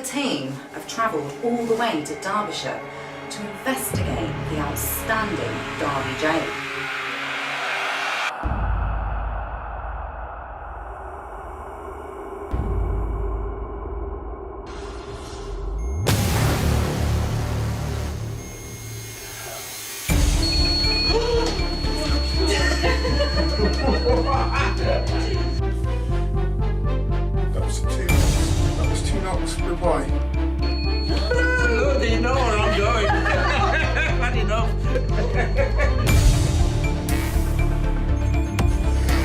team have travelled all the way to Derbyshire to investigate the outstanding Derby Jail. That was two knocks. Goodbye. Oh, do you know where I'm going? Had enough.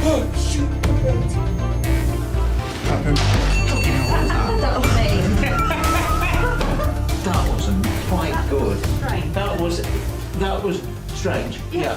Oh, shoot. Happened. That was me. That wasn't quite good. That was strange. Yeah.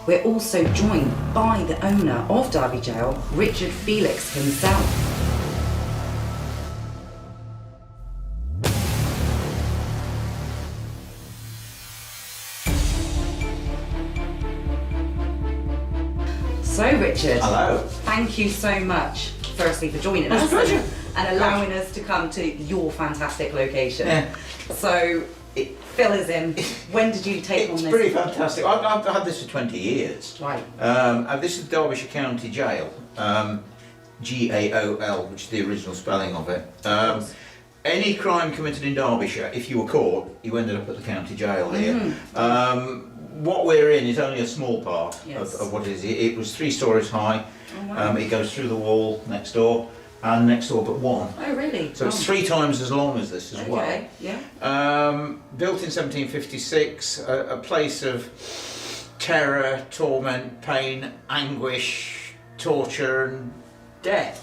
We're also joined by the owner of Derby Jail, Richard-Felix himself. So Richard, Hello. thank you so much, firstly, for joining us pleasure. and allowing us to come to your fantastic location. Yeah. So, fill us in. When did you take on It's this? pretty fantastic. I've had this for 20 years. Right. And this is Derbyshire County Jail. Gaol, which is the original spelling of it. Any crime committed in Derbyshire, if you were caught, you ended up at the county jail here. What we're in is only a small part of what it is. It was 3 stories high. Oh, wow. It goes through the wall next door, and next door but one. Oh, really? So it's 3 times as long as this as well. Okay, yeah. Built in 1756, a place of terror, torment, pain, anguish, torture and death.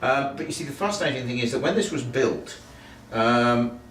But you see, the fascinating thing is that when this was built,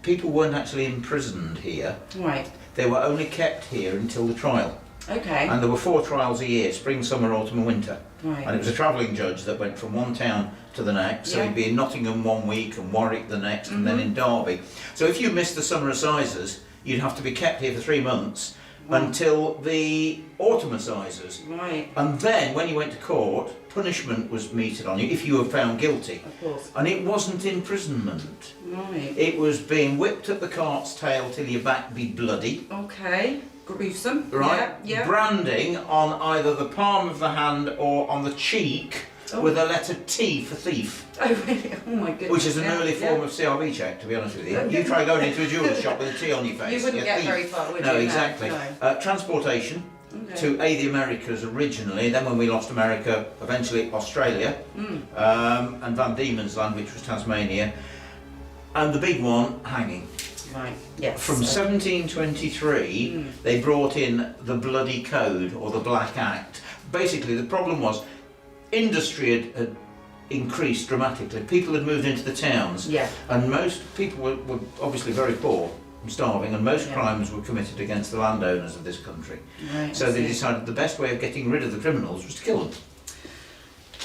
people weren't actually imprisoned here. Right. They were only kept here until the trial. Okay. And there were 4 trials a year, spring, summer, autumn and winter. Right. And it was a travelling judge that went from one town to the next. So he'd be in Nottingham one week and Warwick the next and then in Derby. So if you missed the summer assizes, you'd have to be kept here for 3 months until the autumn assizes. Right. And then when you went to court, punishment was meted on you if you were found guilty. Of course. And it wasn't imprisonment. Right. It was being whipped at the cart's tail till your back be bloody. Okay. Gruesome. Right? Yeah. Branding on either the palm of the hand or on the cheek with a letter T for thief. Oh, really? Oh, my goodness. Which is an early form of CRB check, to be honest with you. You try going into a jeweller's shop with a T on your face. You wouldn't get very far, would you? No, exactly. No. Transportation to the Americas originally, then when we lost America, eventually Australia, and Van Diemen's Land, which was Tasmania, and the big one, hanging. Right, yes. From 1723, they brought in the Bloody Code, or the Black Act. Basically, the problem was, industry had increased dramatically. People had moved into the towns, and most people were obviously very poor and starving, and most crimes were committed against the landowners of this country. Right, so they decided the best way of getting rid of the criminals was to kill them.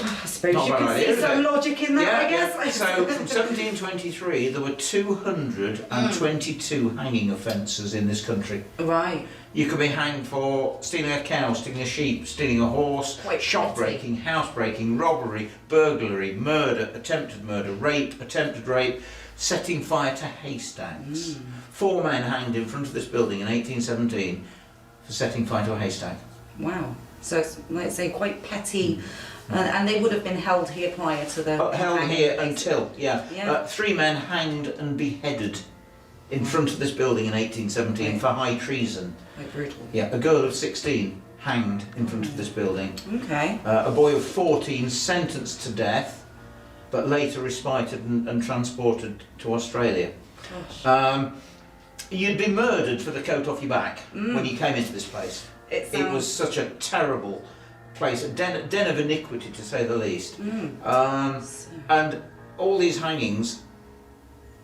I suppose you can see some logic in that, I guess. So from 1723 there were 222 hanging offences in this country. Right. You could be hanged for stealing a cow, stealing a sheep, stealing a horse, shop breaking, house breaking, robbery, burglary, murder, attempted murder, rape, attempted rape, setting fire to haystacks. 4 men hanged in front of this building in 1817 for setting fire to a haystack. Wow. So it's, let's say, quite petty. And they would have been held here prior to the Held here basically. until, 3 men hanged and beheaded in front of this building in 1817 Right. for high treason. Like brutal. Yeah, a girl of 16 hanged in front of this building. Okay. A boy of 14 sentenced to death, but later respited and transported to Australia. Gosh. You'd be murdered for the coat off your back when you came into this place. It It was such a terrible place, a den of iniquity to say the least. And all these hangings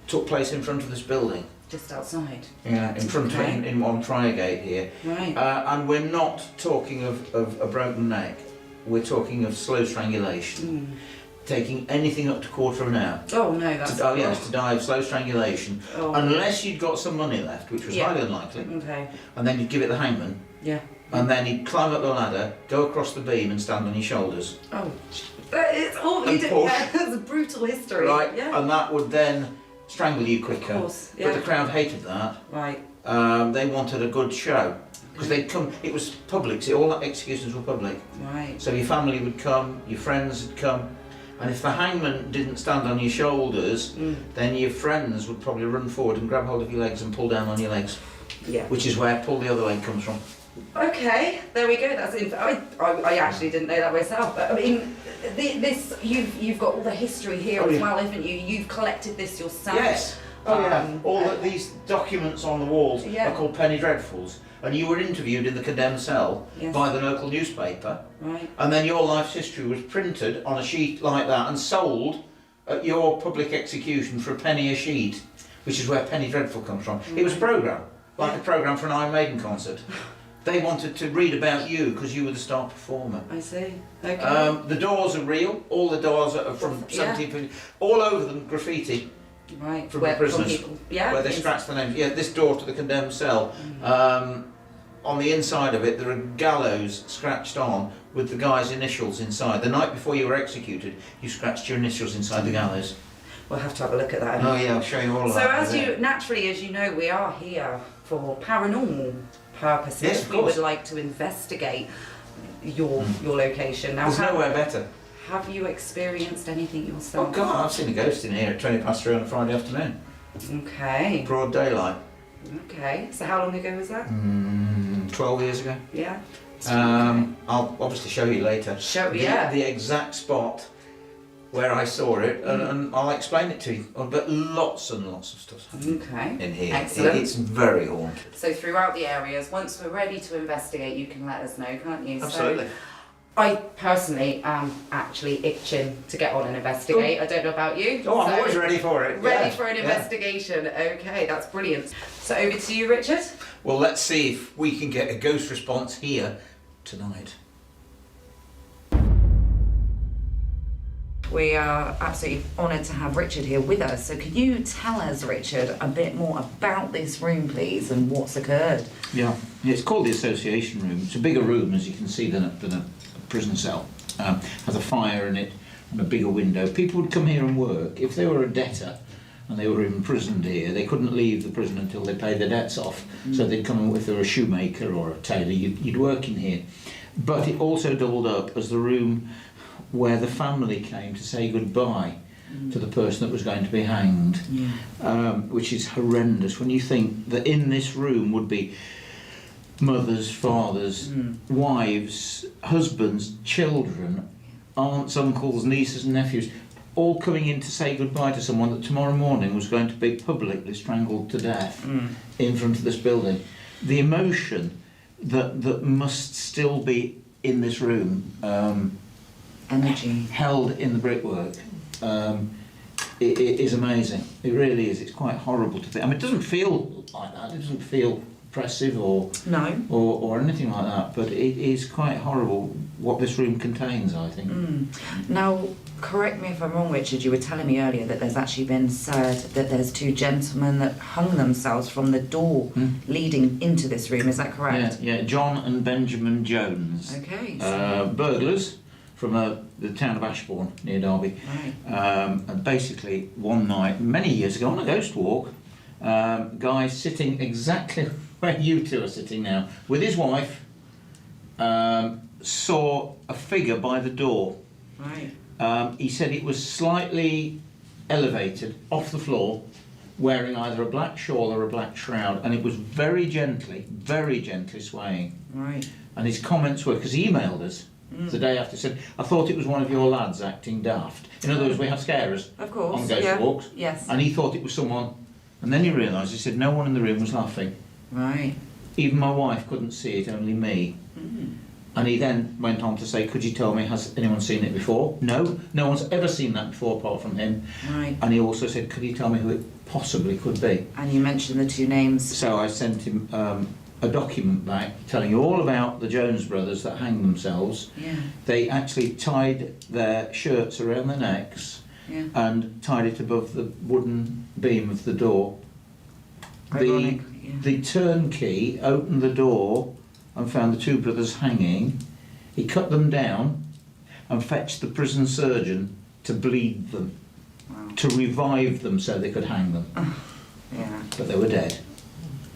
took place in front of this building. just outside. Yeah, in front of Okay. in on Friargate here. Right. And we're not talking of a broken neck. We're talking of slow strangulation. Taking anything up to quarter of an hour. Oh no, that's. To die of slow strangulation. Oh. Unless you'd got some money left, which was Yeah. highly unlikely. Okay. And then you'd give it the hangman. Yeah. And then he'd climb up the ladder, go across the beam and stand on your shoulders. Oh. It's all you And do. push. Yeah, that's a brutal history. Right? Yeah. And that would then strangle you quicker. Of course. But Yeah. the crowd hated that. Right. They wanted a good show. Because they'd come, it was public, see, all executions were public. Right. So your family would come, your friends would come, and if the hangman didn't stand on your shoulders, then your friends would probably run forward and grab hold of your legs and pull down on your legs, Yeah. which is where pull the other leg comes from. Okay, there we go. That's I actually didn't know that myself, but I mean, this you've got all the history here Oh, as yeah. well, haven't you? You've collected this yourself. Yes. Oh yeah. All and- these documents on the walls Yeah. are called penny dreadfuls, and you were interviewed in the condemned cell Yes. by the local newspaper, Right. and then your life's history was printed on a sheet like that and sold at your public execution for a penny a sheet, which is where penny dreadful comes from. It was a programme, like a programme for an Iron Maiden concert. They wanted to read about you because you were the star performer. I see. Okay. The doors are real. All the doors are from Yeah. 1750. All over them graffiti Right. from the prisoners, people. Yeah. where they yes. scratch the names. Yeah, this door to the condemned cell. On the inside of it, there are gallows scratched on with the guy's initials inside. The night before you were executed, you scratched your initials inside the gallows. We'll have to have a look at that. Oh yeah, I'll show you all of So that. as you naturally, as you know, we are here for paranormal purposes. Yes, of we would course. like to investigate your location. Now, There's nowhere better. have you experienced anything yourself? Oh God, I've seen a ghost in here at 3:20 on a Friday afternoon. Okay. Broad daylight. Okay. So how long ago was that? 12 years ago. Yeah. I'll obviously show you later. Yeah. The exact spot where I saw it, and I'll explain it to you. But lots and lots of stuff Okay. in here. Excellent. It's very haunted. So throughout the areas, once we're ready to investigate, you can let us know, can't you? Absolutely. So I personally am actually itching to get on and investigate. I don't know about you. Oh, I'm So- always ready for it. Ready Yeah, for an yeah. investigation. Okay, that's brilliant. So over to you, Richard. Well, let's see if we can get a ghost response here tonight. We are absolutely honoured to have Richard here with us. So can you tell us, Richard, a bit more about this room, please, and what's occurred? Yeah, it's called the association room. It's a bigger room, as you can see, than a prison cell. Has a fire in it and a bigger window. People would come here and work. If they were a debtor and they were imprisoned here, they couldn't leave the prison until they paid their debts off. So they'd come, if they were a shoemaker or a tailor, you'd work in here. But it also doubled up as the room where the family came to say goodbye to the person that was going to be hanged, which is horrendous when you think that in this room would be mothers, fathers, wives, husbands, children, aunts, uncles, nieces and nephews, all coming in to say goodbye to someone that tomorrow morning was going to be publicly strangled to death in front of this building. The emotion that must still be in this room, Energy. held in the brickwork, it is amazing. It really is. It's quite horrible to think. I mean, it doesn't feel like that. It doesn't feel oppressive or anything like that. But it is quite horrible what this room contains, I think. Now, correct me if I'm wrong, Richard, you were telling me earlier that there's actually been said that there's two gentlemen that hung themselves from the door leading into this room. Is that correct? Yeah. John and Benjamin Jones, Okay. burglars from the town of Ashbourne near Derby. Right. And basically, one night, many years ago, on a ghost walk, guy sitting exactly where you two are sitting now, with his wife, saw a figure by the door. Right. He said it was slightly elevated off the floor, wearing either a black shawl or a black shroud, and it was very gently swaying. Right. And his comments were, because he emailed us the day after, said, I thought it was one of your lads acting daft. In other words, we have scarers Of course. on ghost yeah. walks. Yes. And he thought it was someone, and then he realised, he said, no one in the room was laughing. Right. Even my wife couldn't see it, only me. And he then went on to say, could you tell me, has anyone seen it before? No, no one's ever seen that before apart from him. Right. And he also said, could you tell me who it possibly could be? And you mentioned the two names. So I sent him a document back telling you all about the Jones brothers that hanged themselves. Yeah. They actually tied their shirts around their necks Yeah. and tied it above the wooden beam of the door. Ironic, yeah. The turnkey opened the door and found the two brothers hanging. He cut them down and fetched the prison surgeon to bleed them, Wow. to revive them so they could hang them. Yeah. But they were dead,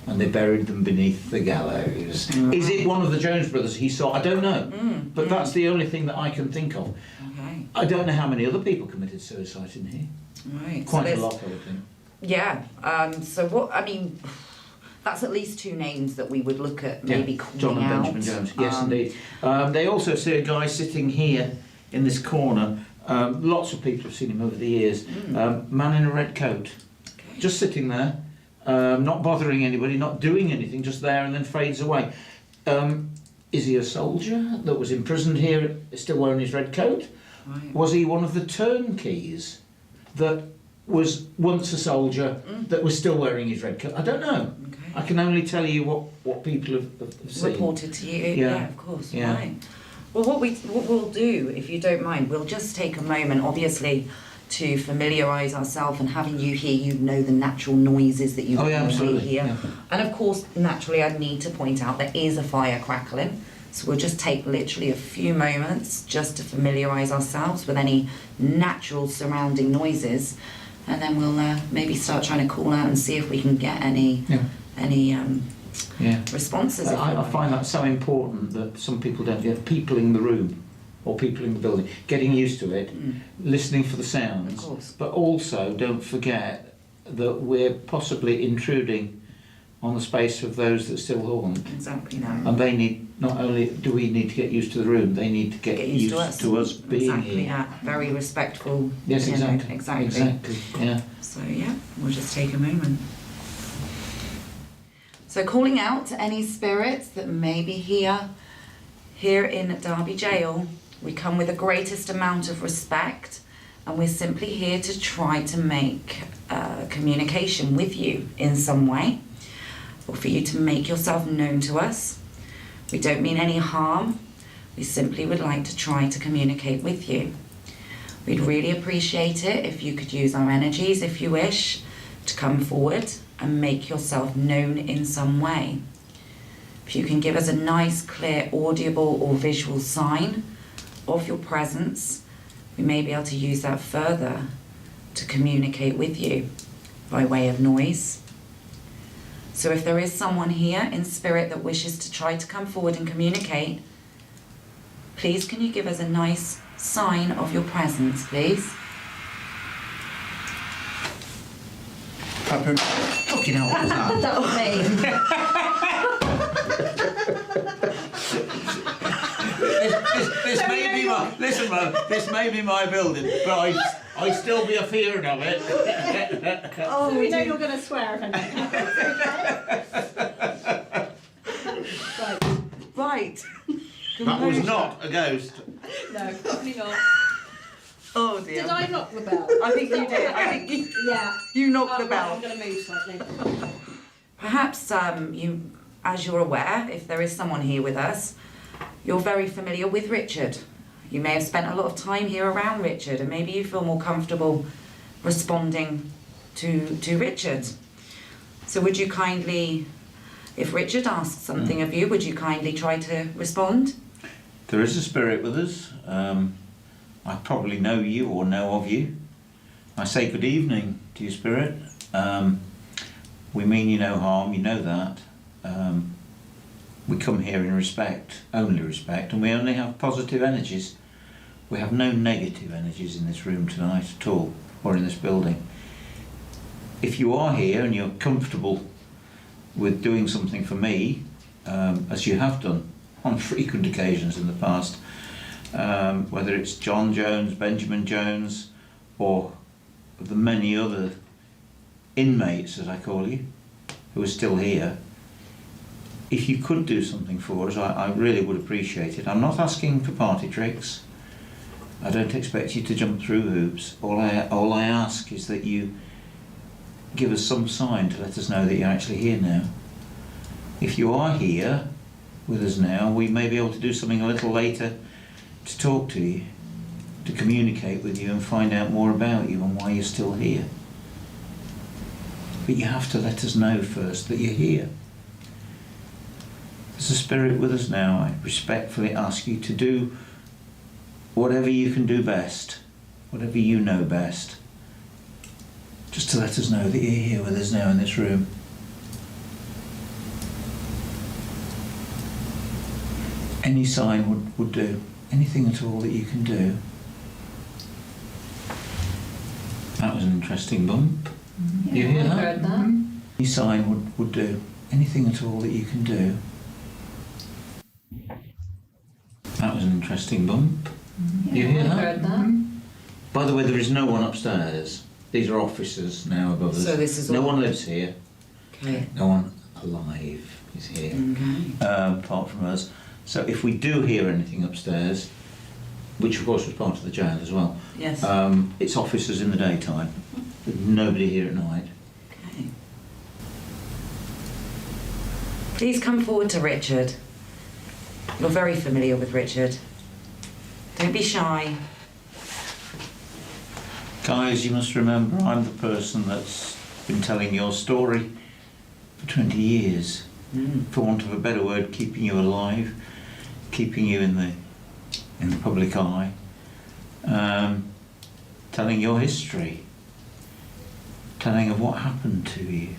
and they buried them beneath the gallows. Right. Is it one of the Jones brothers he saw? I don't know, but mm. that's the only thing that I can think of. Okay. I don't know how many other people committed suicide in here. Right. Quite a there's- lot, I would think. Yeah. So what? I mean, that's at least two names that we would look at maybe Yeah, calling John and out. Benjamin Jones. Yes, indeed. They also see a guy sitting here in this corner. Lots of people have seen him over the years. Man in a red coat, Okay. just sitting there, not bothering anybody, not doing anything, just there, and then fades away. Is he a soldier that was imprisoned here, still wearing his red coat? Right. Was he one of the turnkeys that was once a soldier that was still wearing his red coat? I don't know. Okay. I can only tell you what people have seen. Reported to you. Yeah. Yeah, of course. Yeah. Right. Well, what we'll do, if you don't mind, we'll just take a moment, obviously, to familiarise ourselves, and having you here, you know the natural noises that you Oh, yeah, normally absolutely, hear. yeah. And of course, naturally, I need to point out there is a fire crackling. So we'll just take literally a few moments just to familiarise ourselves with any natural surrounding noises, and then we'll maybe start trying to call out and see if we can get any Yeah. responses. if you I like. find that so important that some people don't get people in the room or people in the building, getting used to it, listening for the sounds, Of course. but also don't forget that we're possibly intruding on the space of those that still haunt. Exactly no. And they need, not only do we need to get used to the room, they need to get used to us being exactly, here. yeah. Very respectful. Yes, you know, exactly. exactly. Exactly, yeah. So yeah, we'll just take a moment. So calling out to any spirits that may be here in Derby Jail, we come with the greatest amount of respect, and we're simply here to try to make communication with you in some way, or for you to make yourself known to us. We don't mean any harm. We simply would like to try to communicate with you. We'd really appreciate it if you could use our energies, if you wish, to come forward and make yourself known in some way. If you can give us a nice, clear, audible or visual sign of your presence, we may be able to use that further to communicate with you by way of noise. So if there is someone here in spirit that wishes to try to come forward and communicate, please can you give us a nice sign of your presence, please? Happen. Fucking hell, what was that? That was me. This may be my, listen man, this may be my building, but I still be afearing of it. Oh, we know you're going to swear if anything happens, okay? Right. That was not a ghost. No, probably not. Oh dear. Did I knock the bell? I think you did. I think Yeah. you knocked the Right, bell. I'm going to move slightly. Perhaps you, as you're aware, if there is someone here with us, you're very familiar with Richard. You may have spent a lot of time here around Richard, and maybe you feel more comfortable responding to Richard. So would you kindly, if Richard asks something of you, would you kindly try to respond? There is a spirit with us. I probably know you or know of you. I say good evening to you, spirit. We mean you no harm, you know that. We come here in respect, only respect, and we only have positive energies. We have no negative energies in this room tonight at all, or in this building. if you are here and you're comfortable with doing something for me, as you have done on frequent occasions in the past, whether it's John Jones, Benjamin Jones, or the many other inmates, as I call you, who are still here, if you could do something for us, I really would appreciate it. I'm not asking for party tricks. I don't expect you to jump through hoops. All I ask is that you give us some sign to let us know that you're actually here now. If you are here with us now, we may be able to do something a little later to talk to you, to communicate with you and find out more about you and why you're still here. But you have to let us know first that you're here. There's a spirit with us now. I respectfully ask you to do whatever you can do best, whatever you know best, just to let us know that you're here with us now in this room. Any sign would do. Anything at all that you can do. That was an interesting bump. Yeah, You hear I that? heard that. Any sign would do. Anything at all that you can do. That was an interesting bump. Yeah, You hear I that? heard that. By the way, there is no one upstairs. These are officers now above us. So this is no all- one lives here. Okay. No one alive is here, Okay. apart from us. So if we do hear anything upstairs, which of course was part of the jail as well, Yes. it's officers in the daytime. There's nobody here at night. Okay. Please come forward to Richard. You're very familiar with Richard. Don't be shy. Guys, you must remember I'm the person that's been telling your story for 20 years. For want of a better word, keeping you alive, keeping you in the public eye, telling your history, telling of what happened to you.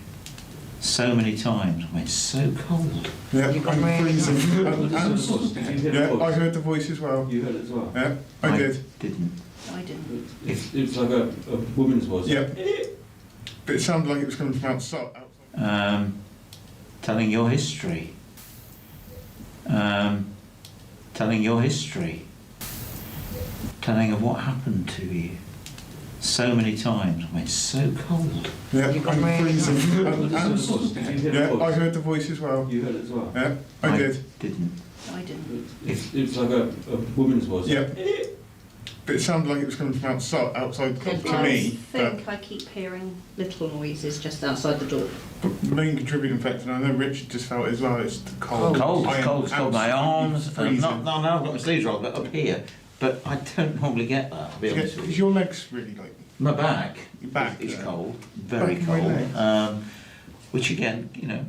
So many times. I went so cold. Yeah, You got I'm really freezing. Yeah, I heard the voice as well. You heard it as well? Yeah, I did. Didn't. I didn't. It's like a woman's voice. Yeah. But it sounded like it was coming from outside. Telling your history. Telling your history. Telling of what happened to you. So many times. I went so cold. Yeah, You got I'm really freezing. Yeah, I heard the voice as well. You heard it as well? Yeah, I did. Didn't. I didn't. It's like a woman's voice. Yeah. But it sounded like it was coming from outside Could to me. think I keep hearing little noises just outside the door. But the main contributing factor, and I know Richard just felt it as well, it's the cold. Cold, I it's am cold, it's cold. My arms, freezing. no, I've got my sleeves rolled, but up here. But I don't normally get that, to be honest with Because you. your legs really like. My back, Your back, is yeah. cold, very Back of my legs. cold. Which again, you know,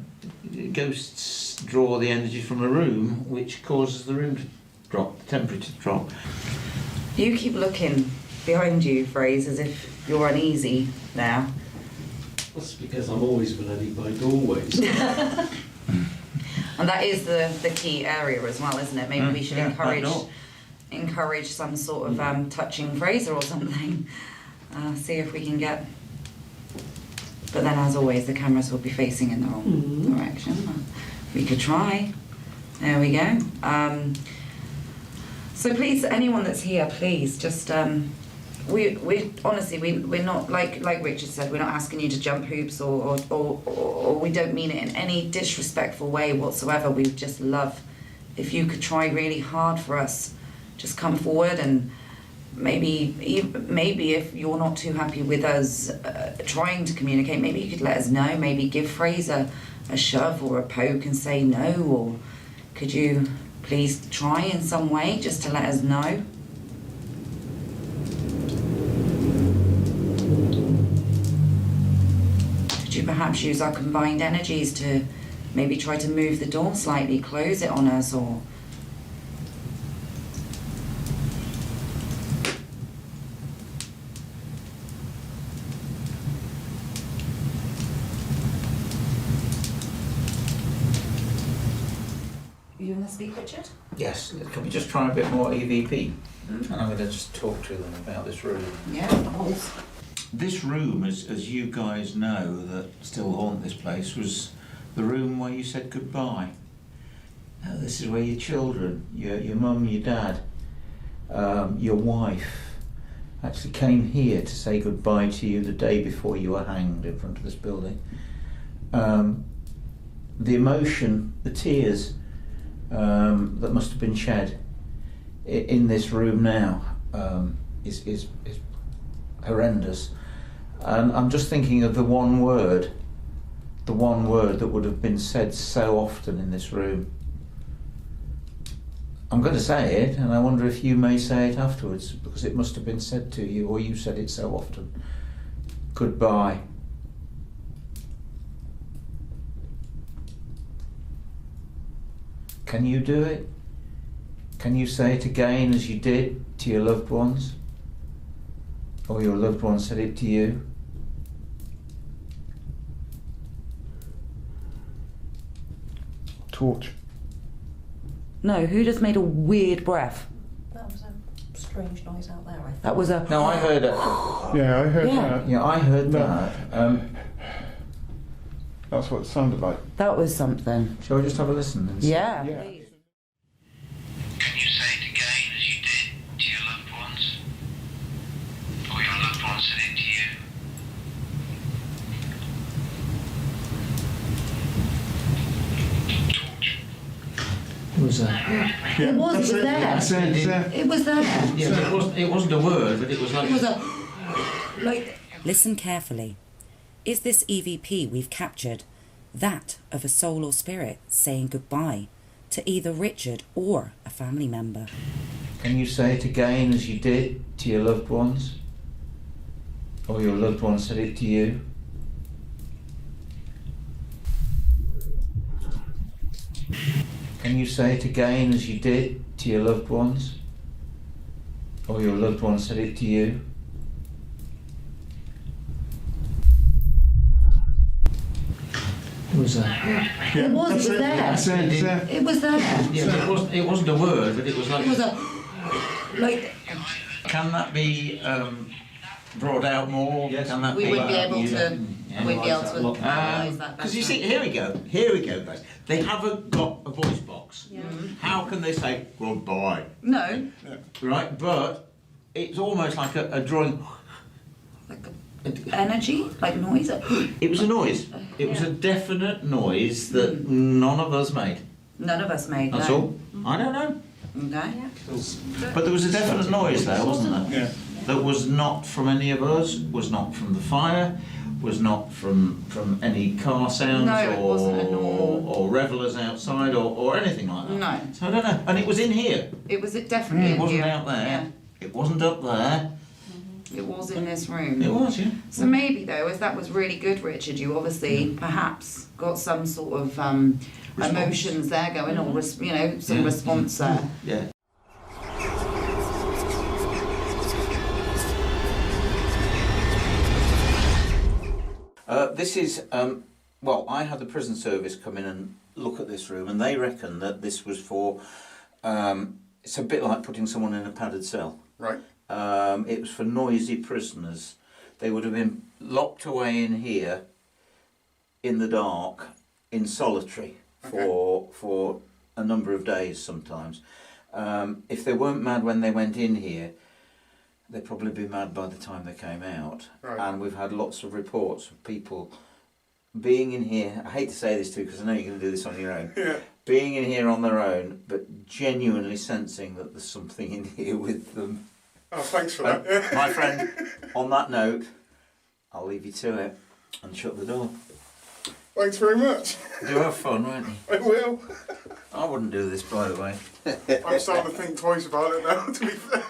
ghosts draw the energy from a room, which causes the room to drop, the temperature to drop. You keep looking behind you, Fraser, as if you're uneasy now. That's because I'm always bloody by doorways. And that is the key area as well, isn't it? Maybe we should yeah, I know. encourage some sort of touching Fraser or something. See if we can get. But then, as always, the cameras will be facing in the wrong direction. We could try. There we go. So please, anyone that's here, please just. We honestly we're not like Richard said, we're not asking you to jump hoops or we don't mean it in any disrespectful way whatsoever. We would just love if you could try really hard for us. Just come forward and maybe if you're not too happy with us trying to communicate, maybe you could let us know. Maybe give Fraser a shove or a poke and say no, or could you please try in some way just to let us know. Could you perhaps use our combined energies to maybe try to move the door slightly, close it on us, or you want to speak, Richard? Yes, can we just try a bit more EVP? And I'm going to just talk to them about this room. Yeah, of course. This room, as you guys know that still haunt this place, was the room where you said goodbye. This is where your children, your mum, your dad, your wife, actually came here to say goodbye to you the day before you were hanged in front of this building. The emotion, the tears that must have been shed in this room now is horrendous. And I'm just thinking of the one word that would have been said so often in this room. I'm going to say it, and I wonder if you may say it afterwards, because it must have been said to you, or you said it so often. Goodbye. Can you do it? Can you say it again as you did to your loved ones? Or your loved one said it to you? Torch. No, who just made a weird breath? That was a strange noise out there, I thought. That was a... No, I heard it. Yeah, I heard Yeah. that. Yeah, I heard No. that. That's what it sounded like. That was something. Shall we just have a listen and see? Yeah. Yeah. Please. Can you say it again as you did to your loved ones? Or your loved ones said it to you? Torch. What was that? Yeah. It was That's there. That's it. It's there. It was there. Yeah, it wasn't a word, but it was like... It was a... like... Listen carefully. Is this EVP we've captured that of a soul or spirit saying goodbye to either Richard or a family member? Can you say it again as you did to your loved ones? Or your loved one said it to you? Can you say it again as you did to your loved ones? Or your loved one said it to you? What was that? Yeah. It was, That's it was there. That's it. It's there. It was there. Yeah, but it wasn't a word, but it was like... It was a... like... Can that be brought out more? Yes. Can that We be... would be able to... Yeah. We'd be able to analyse that better. Because you see, here we go, guys. They haven't got a voice box. Yeah. How can they say goodbye? No. Right, but it's almost like a drawing. Like energy? Like noise? It was a noise. It was a definite noise that none of us made. None of us made That's no. all. I don't know. Okay. But there was a definite noise there, wasn't there? Yeah. That was not from any of us, was not from the fire, was not from any car sounds No, it wasn't a normal- or revellers outside or anything like that. No. So I don't know. And it was in here. It was definitely It in wasn't here. out there. Yeah. It wasn't up there. It was in this room. It was, yeah. So maybe though, as that was really good, Richard, you obviously perhaps got some sort of emotions there going on, some Yeah. response there. Yeah. This is, well, I had the prison service come in and look at this room, and they reckon that this was for, it's a bit like putting someone in a padded cell. Right. It was for noisy prisoners. They would have been locked away in here, in the dark, in solitary, for a number of days sometimes. If they weren't mad when they went in here, they'd probably be mad by the time they came out. Right. And we've had lots of reports of people being in here. I hate to say this too, because I know you're going to do this on your own. Yeah. Being in here on their own, but genuinely sensing that there's something in here with them. Oh, thanks for And that. my friend, on that note, I'll leave you to it and shut the door. Thanks very much. Do have fun, won't you? I will. I wouldn't do this, by the way. I'm starting to think twice about it now, to be fair.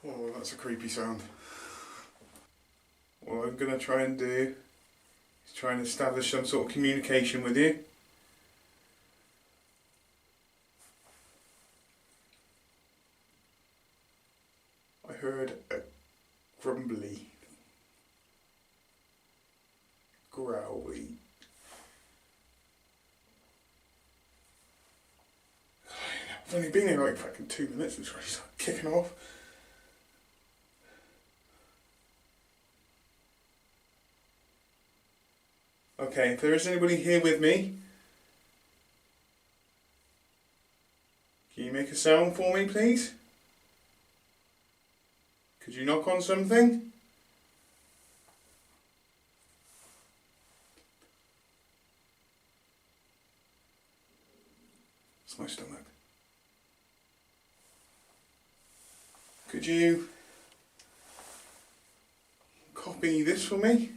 Oh, that's a creepy sound. What I'm going to try and do is try and establish some sort of communication with you. I heard a grumbly, growly. I've only been here like fucking 2 minutes, it's already started kicking off. Okay, if there is anybody here with me, can you make a sound for me, please? Could you knock on something? It's my stomach. Could you copy this for me?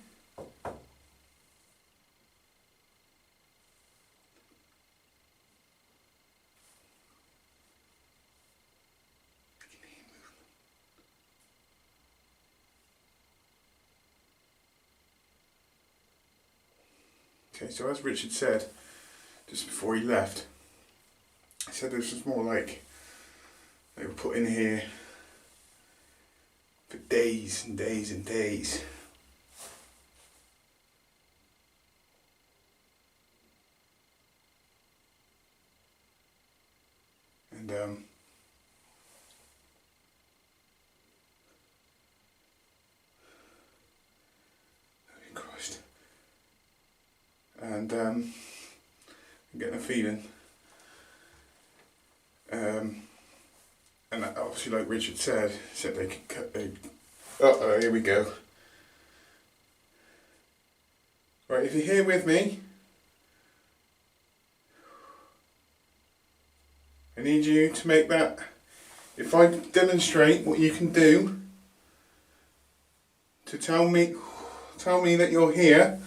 Okay, so as Richard said just before he left, he said this was more like they were put in here for days and days and days. And holy Christ. And I'm getting a feeling, and obviously, like Richard said they could cut. Here we go. Right, if you're here with me, I need you to make that. If I demonstrate what you can do to tell me that you're here.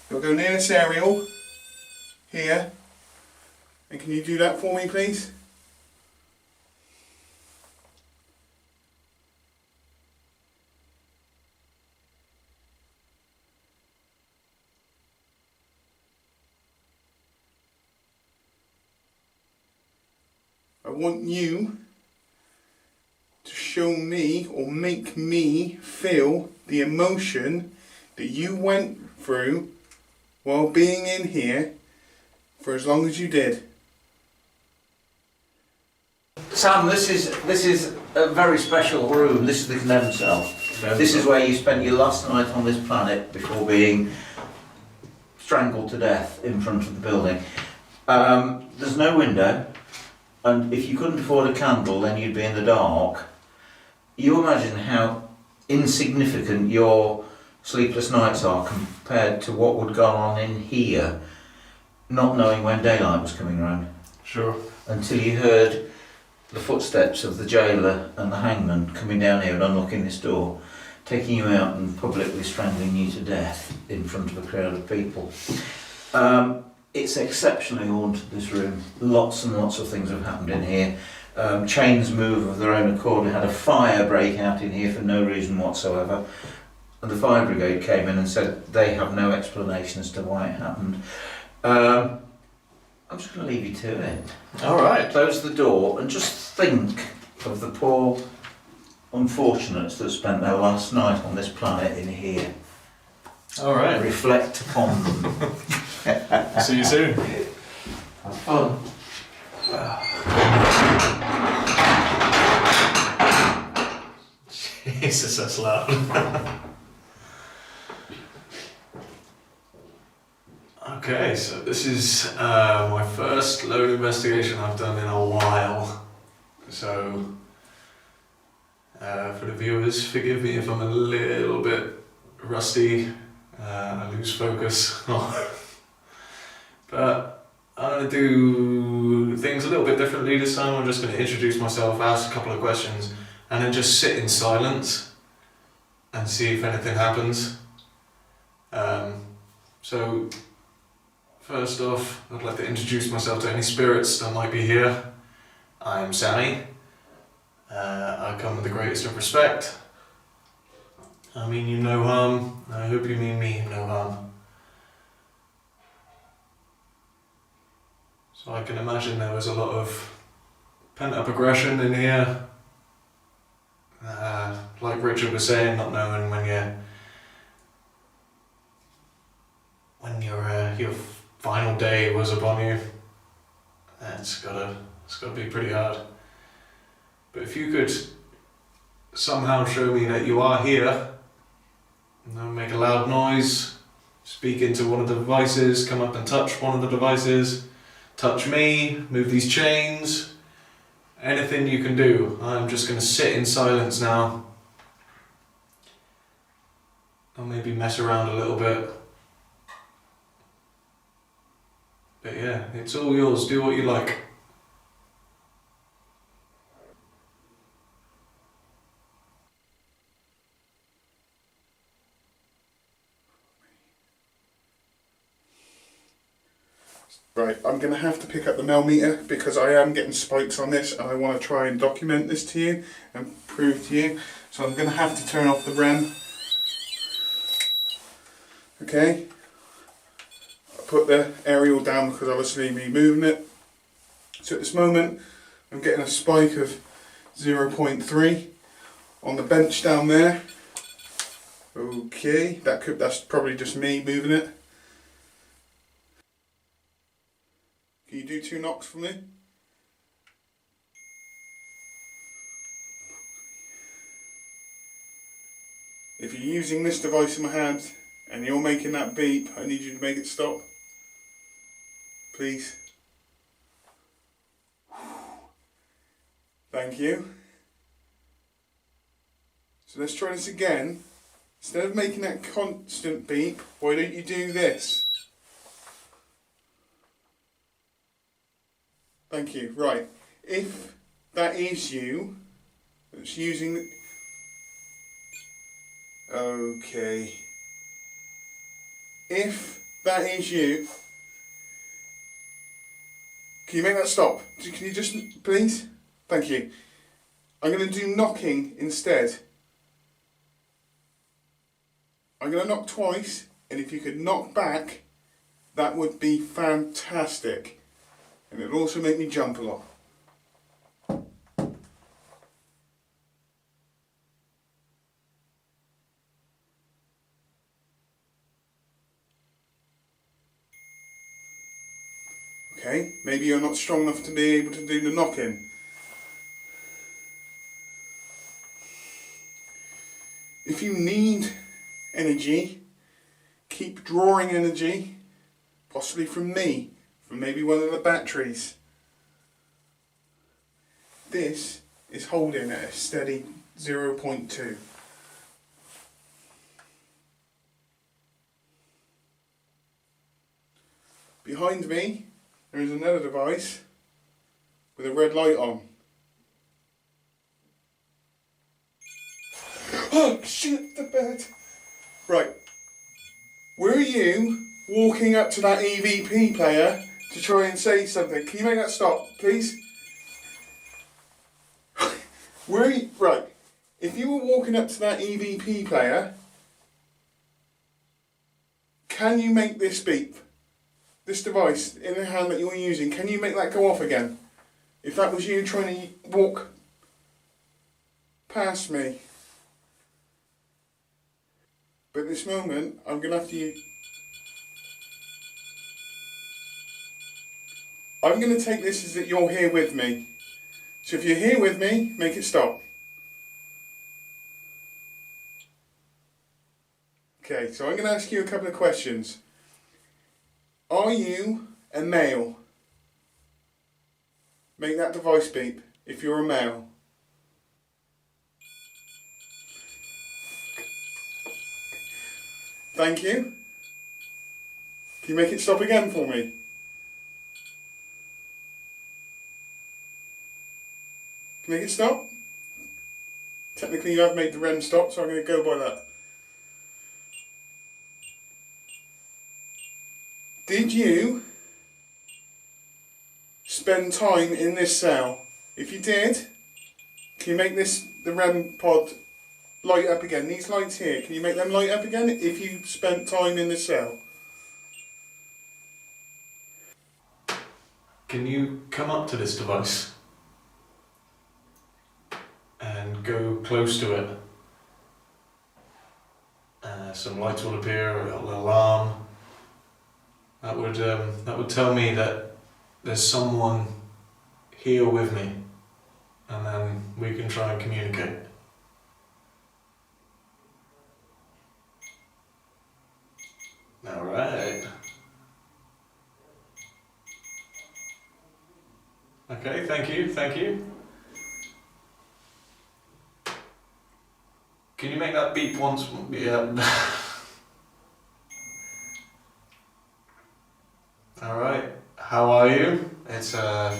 You'll go near this aerial, here, and can you do that for me, please? I want you to show me or make me feel the emotion that you went through while being in here for as long as you did. Sam, this is a very special room. This is the condemned cell. This is where you spent your last night on this planet before being strangled to death in front of the building. There's no window, and if you couldn't afford a candle, then you'd be in the dark. You imagine how insignificant your sleepless nights are compared to what would go on in here, not knowing when daylight was coming round. Sure. Until you heard the footsteps of the jailer and the hangman coming down here and unlocking this door, taking you out and publicly strangling you to death in front of a crowd of people. It's exceptionally haunted, this room. Lots and lots of things have happened in here. Chains move of their own accord. We had a fire break out in here for no reason whatsoever. And the fire brigade came in and said they have no explanation as to why it happened. I'm just going to leave you to it. All right. Close the door and just think of the poor unfortunates that spent their last night on this planet in here. All right. Reflect upon them. See you soon. Have fun. Jesus, that's loud. Okay, so this is my first loan investigation I've done in a while. So, for the viewers, forgive me if I'm a little bit rusty, I lose focus. But I'm going to do things a little bit differently this time. I'm just going to introduce myself, ask a couple of questions, and then just sit in silence and see if anything happens. So, first off, I'd like to introduce myself to any spirits that might be here. I am Sammy. I come with the greatest of respect. I mean you no harm. I hope you mean me no harm. So I can imagine there was a lot of pent-up aggression in here. Like Richard was saying, not knowing when your final day was upon you. It's gotta be pretty hard. But if you could somehow show me that you are here, make a loud noise, speak into one of the devices, come up and touch one of the devices, touch me, move these chains, anything you can do. I'm just going to sit in silence now. I'll maybe mess around a little bit. But yeah, it's all yours, do what you like. Right, I'm going to have to pick up the millimeter because I am getting spikes on this and I want to try and document this to you and prove to you. So I'm going to have to turn off the REM. Okay. I put the aerial down because obviously me moving it. So at this moment I'm getting a spike of 0.3 on the bench down there. Okay, that's probably just me moving it. Can you do 2 knocks for me? If you're using this device in my hand and you're making that beep, I need you to make it stop. Please. Thank you. So let's try this again. Instead of making that constant beep, why don't you do this? Thank you. Right. If that is you that's using the... Okay. If that is you... Can you make that stop? Can you just... Please? Thank you. I'm going to do knocking instead. I'm going to knock twice, and if you could knock back, that would be fantastic. And it'll also make me jump a lot. Okay, maybe you're not strong enough to be able to do the knocking. If you need energy, keep drawing energy, possibly from me. From maybe one of the batteries. This is holding at a steady 0.2. Behind me there is another device with a red light on. Oh shit, the bed! Right, were you walking up to that EVP player to try and say something? Can you make that stop, please? Right, if you were walking up to that EVP player, can you make this beep? This device in the hand that you're using, can you make that go off again? If that was you trying to walk past me. But at this moment, I'm going to have to... I'm going to take this as that you're here with me. So if you're here with me, make it stop. Okay, so I'm going to ask you a couple of questions. Are you a male? Make that device beep if you're a male. Thank you. Can you make it stop again for me? Can you make it stop? Technically you have made the REM stop, so I'm going to go by that. Did you spend time in this cell? If you did, can you make the REM pod light up again? These lights here, can you make them light up again if you spent time in this cell? Can you come up to this device and go close to it? Some lights will appear, a little alarm. That would tell me that there's someone here with me, and then we can try and communicate. Now thank you. Can you make that beep once? Yeah. Alright, how are you? It's I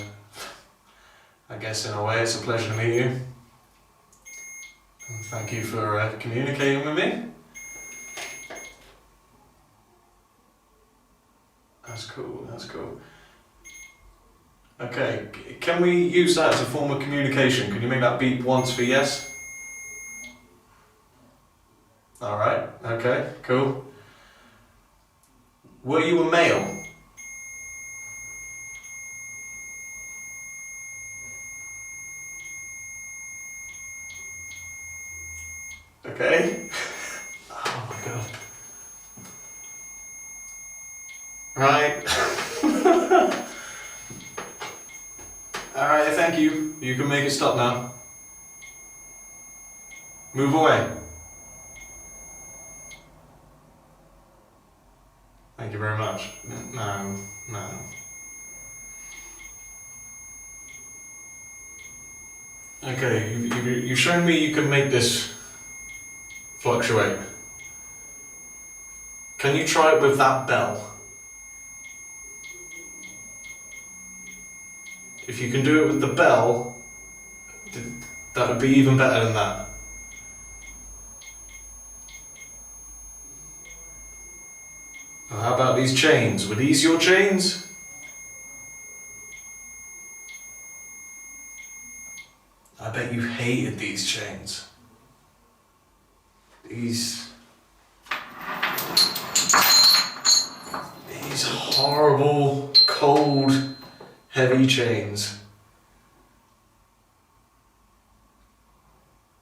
guess in a way it's a pleasure to meet you. And thank you for communicating with me. That's cool, that's cool. Okay, can we use that as a form of communication? Can you make that beep once for yes? Alright, okay, cool. Were you a male? Okay. Oh my god. Right. Alright, thank you. You can make it stop now. Move away. Thank you very much. No, no. Okay, you've shown me you can make this fluctuate. Can you try it with that bell? If you can do it with the bell, that would be even better than that. Well, how about these chains? Were these your chains? I bet you hated these chains. These horrible, cold, heavy chains.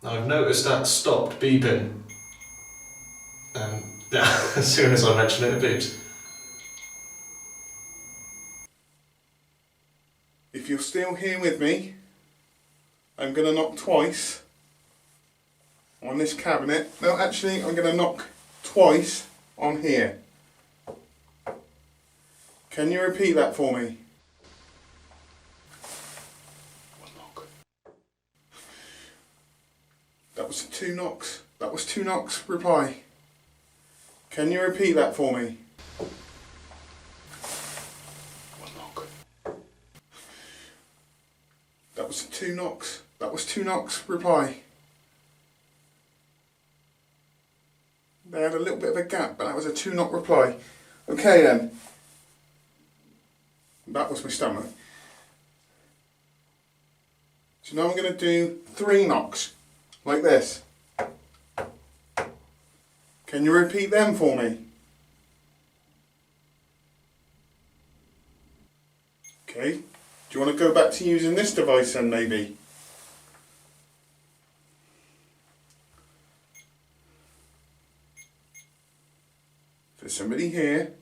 Now I've noticed that stopped beeping, and as soon as I mention it, it beeps. If you're still here with me, I'm going to knock twice on this cabinet. No, actually, I'm going to knock twice on here. Can you repeat that for me? One knock. That was 2 knocks. That was 2 knocks. Reply. Can you repeat that for me? One knock. That was 2 knocks. That was 2 knocks. Reply. They had a little bit of a gap, but that was a 2 knock reply. Okay then. That was my stomach. So now I'm going to do 3 knocks, like this. Can you repeat them for me? Okay. Do you want to go back to using this device then, maybe? If there's somebody here,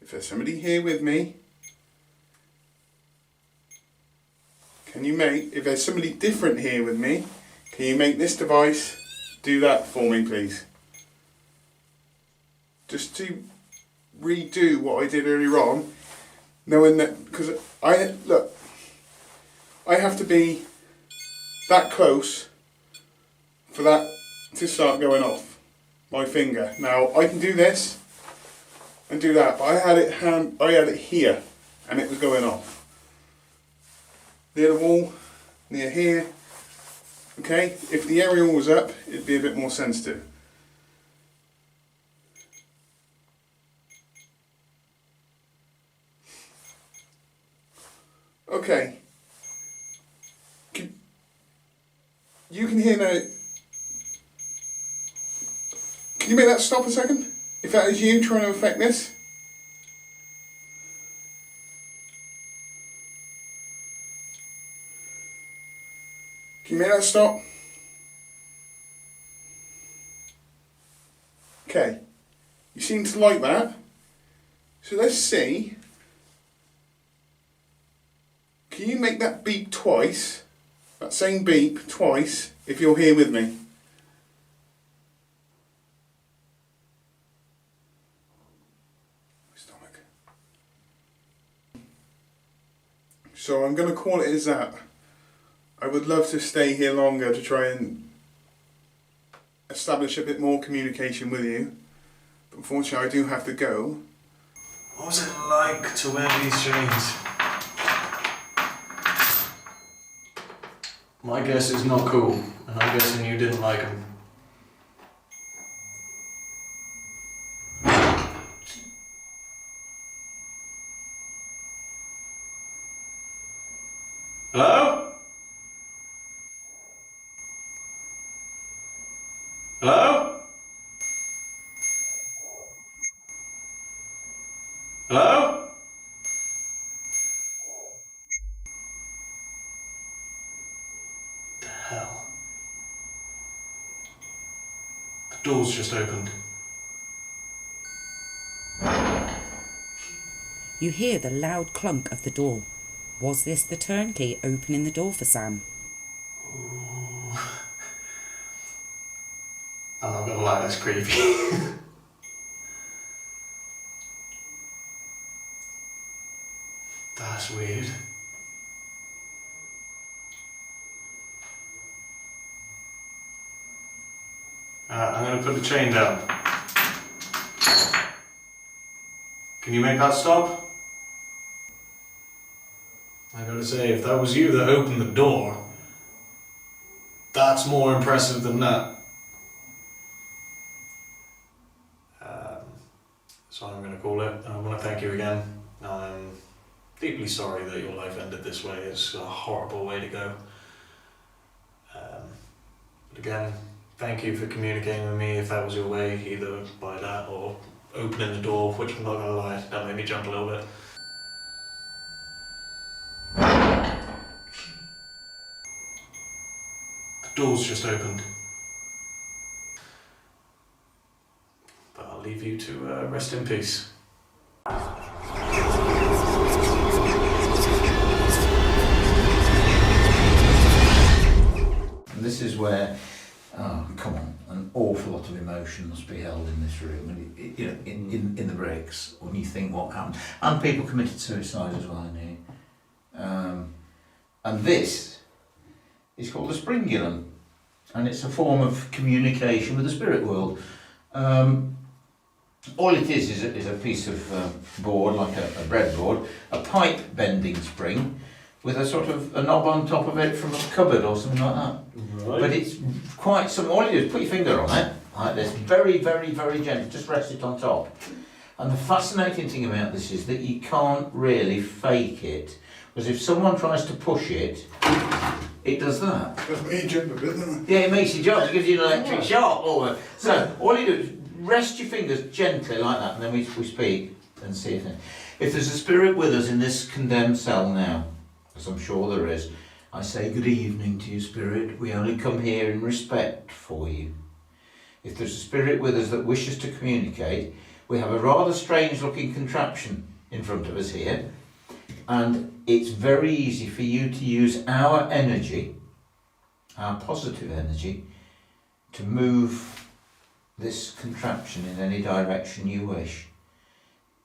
if there's somebody here with me, can you make, if there's somebody different here with me, can you make this device do that for me, please? Just to redo what I did earlier on, knowing that, because I have to be that close for that to start going off my finger. Now I can do this and do that, but I had it here and it was going off. Near the wall, near here. Okay, if the aerial was up, it'd be a bit more sensitive. Okay. You can hear now. Can you make that stop a second? If that is you trying to affect this. Can you make that stop? Okay. You seem to like that. So let's see. Can you make that beep twice? That same beep twice if you're here with me. Stomach. So I'm going to call it as that. I would love to stay here longer to try and establish a bit more communication with you. But unfortunately I do have to go. What was it like to wear these chains? My guess is not cool, and I'm guessing you didn't like them. Hello? Hello? Hello? The hell? The door's just opened. You hear the loud clunk of the door. Was this the turnkey opening the door for Sam? Ooh. I'm not gonna lie, that's creepy. That's weird. I'm gonna put the chain down. Can you make that stop? I gotta say, if that was you that opened the door, that's more impressive than that. So I'm gonna call it. I wanna thank you again. I'm deeply sorry that your life ended this way. It's a horrible way to go. But again, thank you for communicating with me if that was your way, either by that or opening the door, which I'm not gonna lie, that made me jump a little bit. The door's just opened. But I'll leave you to rest in peace. And this is where, oh come on, an awful lot of emotion must be held in this room, and you know, in the bricks, when you think what happened. And people committed suicide as well in here. And this is called a springulum, and it's a form of communication with the spirit world. All it is a piece of board, like a breadboard, a pipe bending spring, with a sort of a knob on top of it from a cupboard or something like that. Right. But it's quite some. All you do is put your finger on it, like this, very, very, very gently, just rest it on top. And the fascinating thing about this is that you can't really fake it, because if someone tries to push it, it does that. That's me jump a bit, doesn't it? Yeah, it makes you jump, it gives you an electric shock. So all you do is rest your fingers gently like that, and then we speak and see if there's a spirit with us in this condemned cell now, as I'm sure there is. I say good evening to you, spirit. We only come here in respect for you. If there's a spirit with us that wishes to communicate, we have a rather strange looking contraption in front of us here, and it's very easy for you to use our energy, our positive energy, to move this contraption in any direction you wish.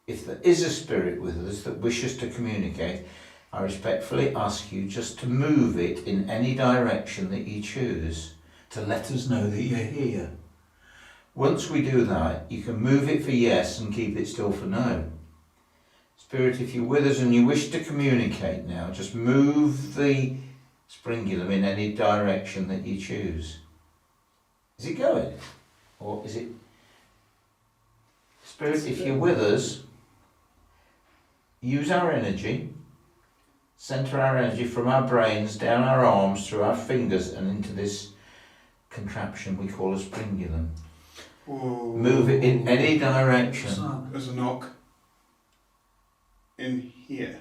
If there is a spirit with us that wishes to communicate, I respectfully ask you just to move it in any direction that you choose, to let us know that you're here. Once we do that, you can move it for yes and keep it still for no. Spirit, if you're with us and you wish to communicate now, just move the springulum in any direction that you choose. Is it going? Or is it... Spirit, if you're with us, use our energy, centre our energy from our brains, down our arms, through our fingers and into this contraption we call a springulum. Whoa. Move it in any direction. There's a knock. In here.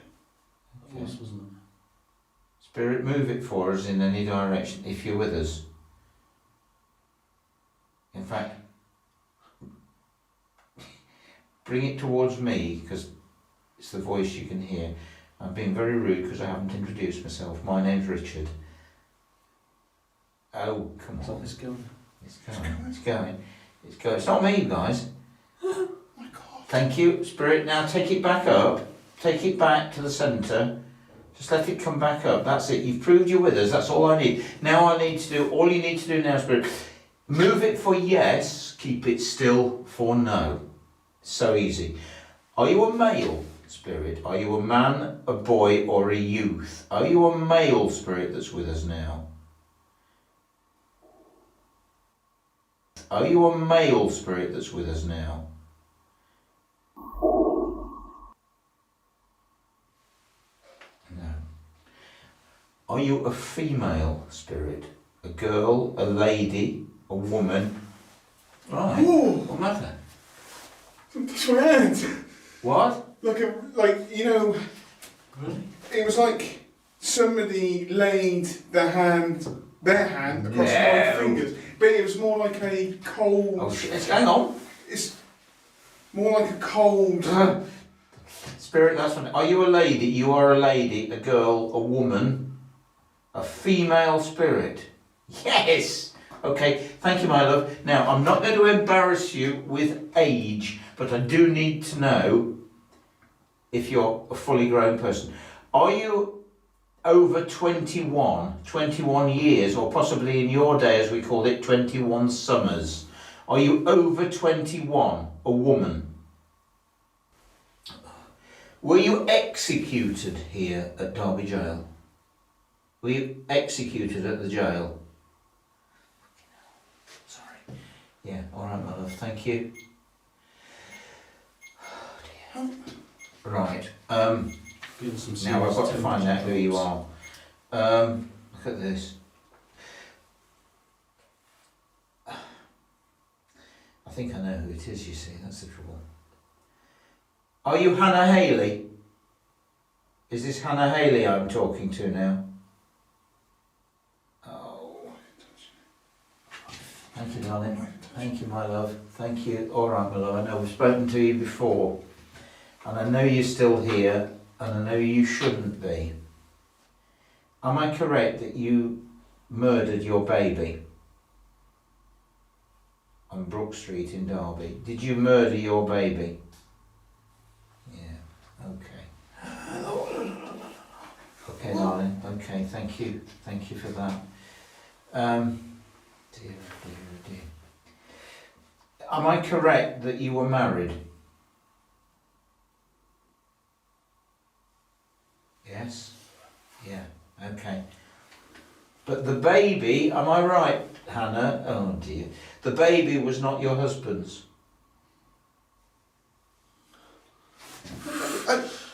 Yes, wasn't it? Spirit, move it for us in any direction if you're with us. In fact, bring it towards me, because it's the voice you can hear. I'm being very rude because I haven't introduced myself. My name's Richard. Oh, come on. It's going. It's going. It's going. It's going. It's not me, guys. Oh my God. Thank you, Spirit. Now take it back up. Take it back to the centre. Just let it come back up. That's it. You've proved you're with us. That's all I need. Now I need to do, all you need to do now, Spirit, move it for yes, keep it still for no. So easy. Are you a male, Spirit? Are you a man, a boy, or a youth? Are you a male, Spirit, that's with us now? Are you a male, Spirit, that's with us now? No. Are you a female, Spirit? A girl, a lady, a woman? Right. Ooh. What matter? That's my hand. What? Like, you know, Really? it was like somebody laid their hand across my fingers. But it was more like a cold... Oh shit, hang on. It's more like a cold... Spirit, that's one. Are you a lady? You are a lady, a girl, a woman, a female spirit. Yes! Okay, thank you, my love. Now, I'm not going to embarrass you with age, but I do need to know if you're a fully grown person. Are you over 21 years, or possibly in your day, as we called it, 21 summers? Are you over 21, a woman? Were you executed here at Derby Jail? Were you executed at the jail? Sorry. Yeah, alright, my love, thank you. Oh dear. Right, now I've got to find out who you are. Look at this. I think I know who it is, you see, that's the trouble. Are you Hannah Haley? Is this Hannah Haley I'm talking to now? Oh. Thank you, darling. Thank you, my love. Thank you. Alright, my love, I know we've spoken to you before. And I know you're still here, and I know you shouldn't be. Am I correct that you murdered your baby on Brook Street in Derby? Did you murder your baby? Yeah, okay. Okay, darling, okay, thank you for that. Dear. Am I correct that you were married? Yes? Yeah, okay. But the baby, am I right, Hannah? Oh dear. The baby was not your husband's. That's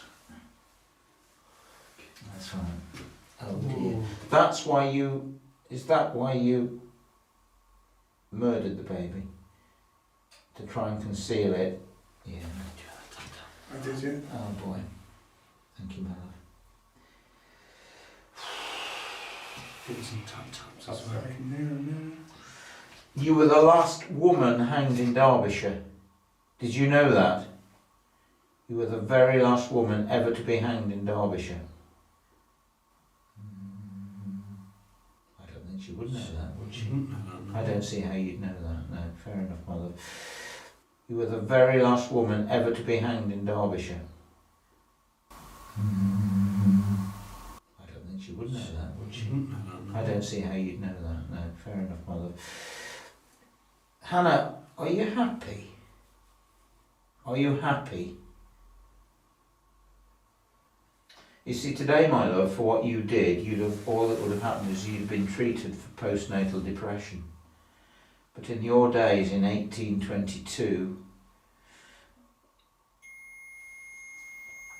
right. Oh dear. That's why you, is that why you murdered the baby? To try and conceal it? Yeah. I did, yeah. Oh boy. Thank you, my love. Give us some tap-taps as well. You were the last woman hanged in Derbyshire. Did you know that? You were the very last woman ever to be hanged in Derbyshire. I don't think she would know that, would she? I don't see how you'd know that. No, fair enough, my love. You were the very last woman ever to be hanged in Derbyshire. I don't think she would know that, would she? I don't see how you'd know that. No, fair enough, my love. Hannah, are you happy? Are you happy? You see, today, my love, for what you did, all that would have happened is you'd have been treated for postnatal depression. But in your days, in 1822,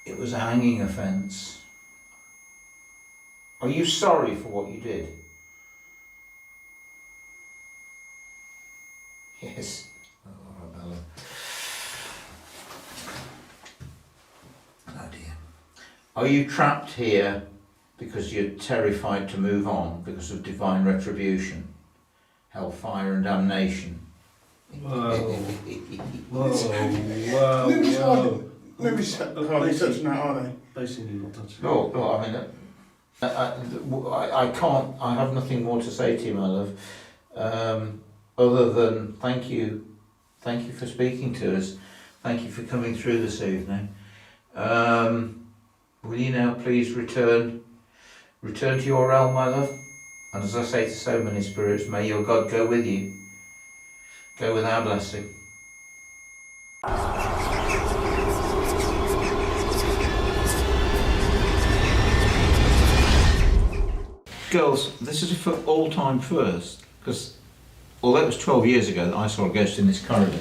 it was a hanging offence. Are you sorry for what you did? Yes. Oh, Bella. Oh dear. Are you trapped here because you're terrified to move on because of divine retribution, hellfire and damnation? Whoa. Nobody's hardly touching that, are they? Basically not touching. No, I mean, I can't, I have nothing more to say to you, my love, other than thank you for speaking to us, thank you for coming through this evening. will you now please return to your realm, my love? And as I say to so many spirits, may your God go with you. Go with our blessing. Girls, this is a all-time first, because although it was 12 years ago that I saw a ghost in this corridor,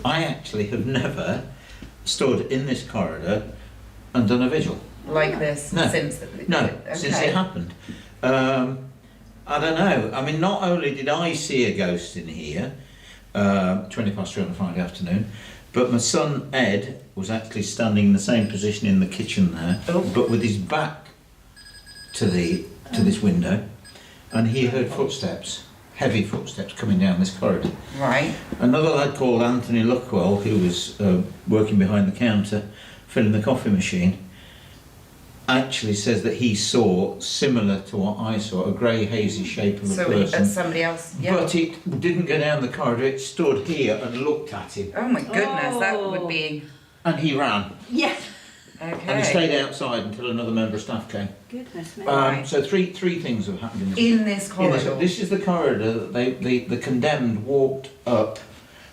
I actually have never stood in this corridor and done a vigil. Like this? No. Since Since it happened. I don't know. I mean, not only did I see a ghost in here, 20 past 3 on a Friday afternoon, but my son Ed was actually standing in the same position in the kitchen there, but with his back to this window, and he heard footsteps, heavy footsteps coming down this corridor. Right. Another lad called Anthony Luckwell, who was working behind the counter, filling the coffee machine, actually says that he saw, similar to what I saw, a grey hazy shape of a person. Somebody else, yeah. But it didn't go down the corridor, it stood here and looked at him. Oh my goodness, that would be... And he ran. Yeah. Okay. And he stayed outside until another member of staff came. Goodness me. So three things have happened in this corridor. This is the corridor that the condemned walked up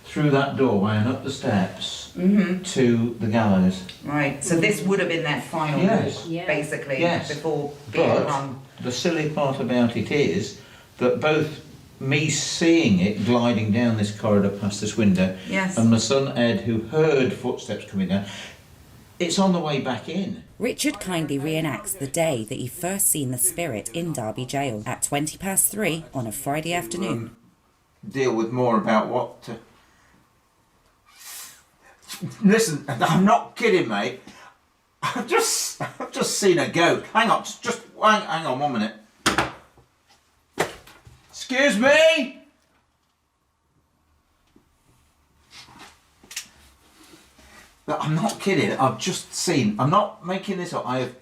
through that doorway and up the steps to the gallows. Right, so this would have been their final Yes. walk, basically, Yes. before being But hung. the silly part about it is that both me seeing it gliding down this corridor past this window, Yes. and my son Ed, who heard footsteps coming down, it's on the way back in. Richard kindly reenacts the day that he first seen the spirit in Derby Jail at 20 past 3 on a Friday afternoon. Deal with more about what to... Listen, I'm not kidding, mate. I've just seen a goat. Hang on, hang on 1 minute. Excuse me? I'm not kidding, I'm not making this up, I have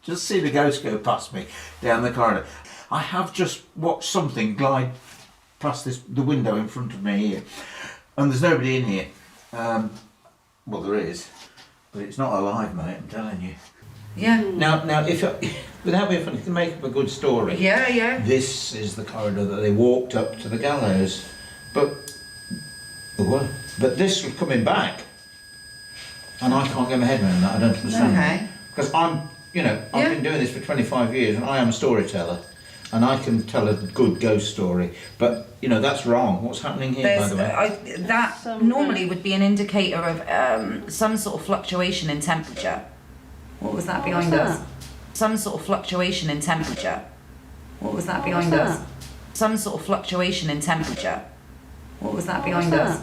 just seen a ghost go past me down the corridor. I have just watched something glide past the window in front of me here, and there's nobody in here. Well, there is, but it's not alive, mate, I'm telling you. Yeah. Now, if without being funny, to make up a good story. Yeah. This is the corridor that they walked up to the gallows, but this was coming back, and I can't get my head around that. I don't understand. Okay. Because I've been doing this for 25 years, and I am a storyteller, and I can tell a good ghost story. But that's wrong. What's happening here, by the way? That normally would be an indicator of some sort of fluctuation in temperature. What was that behind us? Some sort of fluctuation in temperature. What was that behind us? Some sort of fluctuation in temperature. What was that behind us?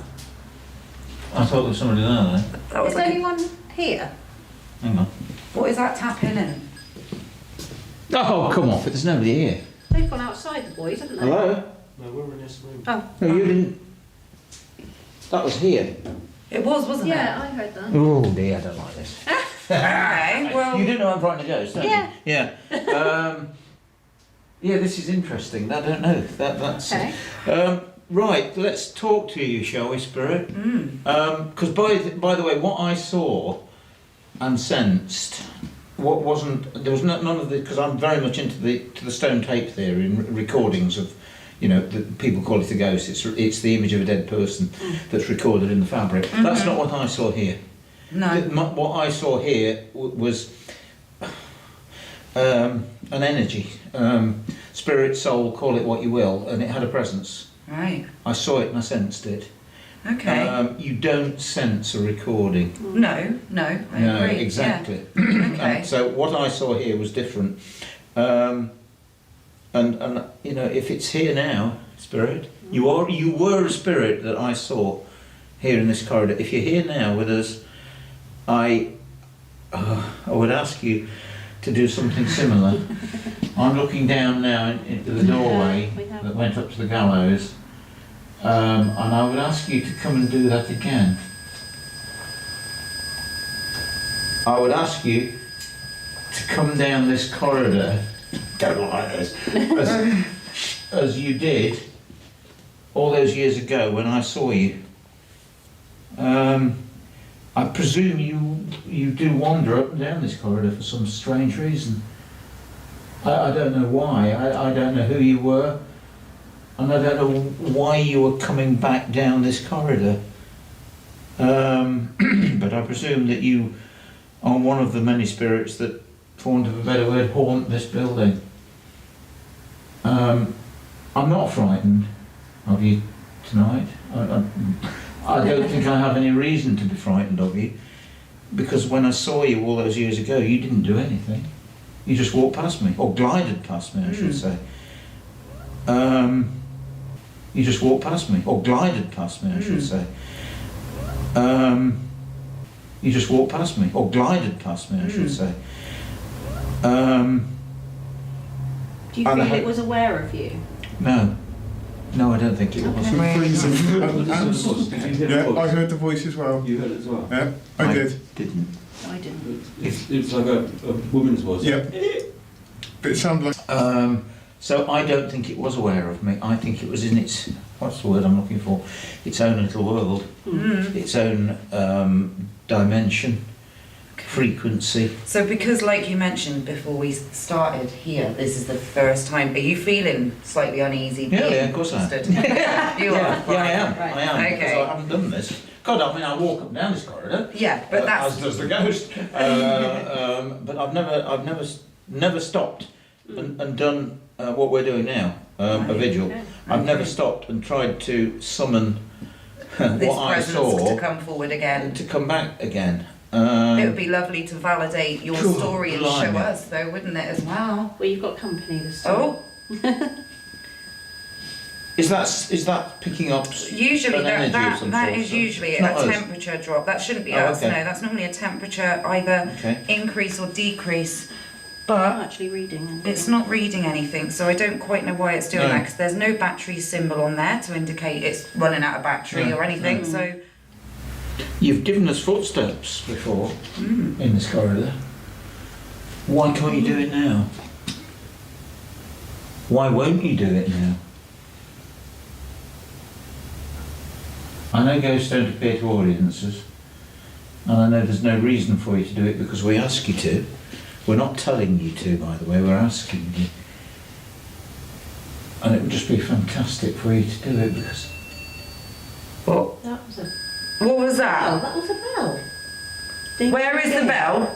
I thought there was somebody there, though. That was Is like anyone here? Hang on. what is that tapping in? Oh, come off it. There's nobody here. They've gone outside, the boys, haven't they? Hello? No, we're in this room. Oh. No, you didn't. That was here. It was, wasn't Yeah, I heard that. Oh dear, I don't like this. it? Okay, well... You do know I'm frightened of ghosts, don't Yeah. you? Yeah. Yeah, this is interesting. I don't know. That's Okay. right. Let's talk to you, shall we, Spirit? Because by the way, what I saw and sensed, what wasn't there was none of the, because I'm very much into the stone tape theory and recordings of, the people call it a ghost. It's the image of a dead person that's recorded in the fabric. That's not what I saw here. No. What I saw here was an energy, spirit, soul, call it what you will, and it had a presence. Right. I saw it and I sensed it. Okay. You don't sense a recording. No, I agree. Exactly. Yeah. Okay. And so what I saw here was different. And if it's here now, spirit, you were a spirit that I saw here in this corridor. If you're here now with us, I would ask you to do something similar. I'm looking down now into the doorway that went up to the gallows, and I would ask you to come and do that again. I would ask you to come down this corridor, don't like this, as you did I presume you do wander up and down this corridor for some strange reason. I don't know why. I don't know who you were, and I don't know why you were coming back down this corridor. But I presume that you are one of the many spirits that, for want of a better word, haunt this building. I'm not frightened of you tonight. I don't think I have any reason to be frightened of you, because when I saw you all those years ago, you didn't do anything. You just walked past me, or glided past me, I should say. You just walked past me, or glided past me, I should say. You just walked past me, or glided past me, I should say. Do you feel it was aware of you? No. No, I don't think it was. Freezing. Yeah, I heard the voice as well. You heard it as well? Yeah, I did. Didn't. I didn't. It's like a woman's voice. Yeah. But it sounded like... So I don't think it was aware of me. I think it was in its, what's the word I'm looking for? Its own little world. Its own dimension, frequency. So because, like you mentioned before we started here, this is the first time. Are you feeling slightly uneasy? Yeah, of course I am. Stood? You are? Yeah, I am. Right. I am, Okay. because I haven't done this. God, I mean, I walk up and down this corridor. Yeah, but that's... as does the ghost. But I've never stopped and done what we're doing now, a vigil. Okay. I've never stopped and tried to summon this what I presence saw to come forward again. to come back again. It would be lovely to validate your Cool, story and show blimey. us, though, wouldn't it, as well? Well, you've got company this time. Oh, Is that picking up? usually an energy of that some that sort, is so usually it's a not us. temperature drop. That shouldn't be Oh, us. okay. No, that's normally a temperature either Okay. increase or decrease. I'm But actually reading. it's not reading anything, so I don't quite know why it's doing No. that, because there's no battery symbol on there to indicate it's running out of battery No, or anything. no. So You've given us footsteps before in this corridor. Why can't you do it now? Why won't you do it now? I know ghosts don't appear to audiences, and I know there's no reason for you to do it because we ask you to. We're not telling you to, by the way, we're asking you. And it would just be fantastic for you to do it because... what? That was a What was bell. that? That was a bell. Ding, Where is the ding. bell?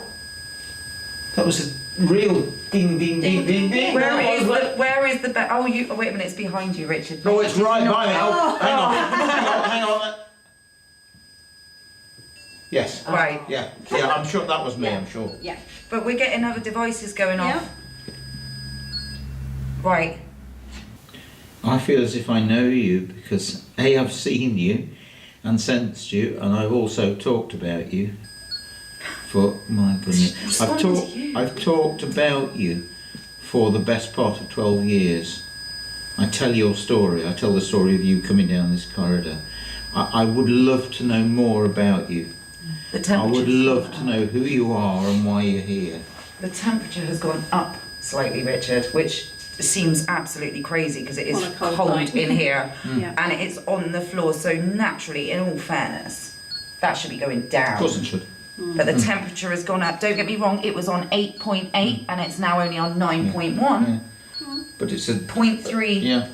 That was a real ding, ding, ding, ding, ding. Where is the bell? Oh, wait a minute, it's behind you, Richard. No, it's right not- by me. Oh, hang on. Yes. Right, Yeah, I'm sure that was me, I'm sure. Yeah. but we're getting other devices going Yeah. off. Right. I feel as if I know you because A, I've seen you and sensed you, and I've also talked about you. For my goodness, Responding to you. I've talked about you for the best part of 12 years. I tell your story. I tell the story of you coming down this corridor. I would love to know more about you. The I temperature. would love to know who you are and why you're here. The temperature has gone up slightly, Richard, which seems absolutely crazy because it is On a cold cold night. in here Yeah. and it's on the floor. So naturally, in all fairness, that should be going down. Of course it should. But the temperature has gone up. Don't get me wrong, it was on 8.8 and it's now only on 9.1. Yeah. But it's a 0.3. Yeah.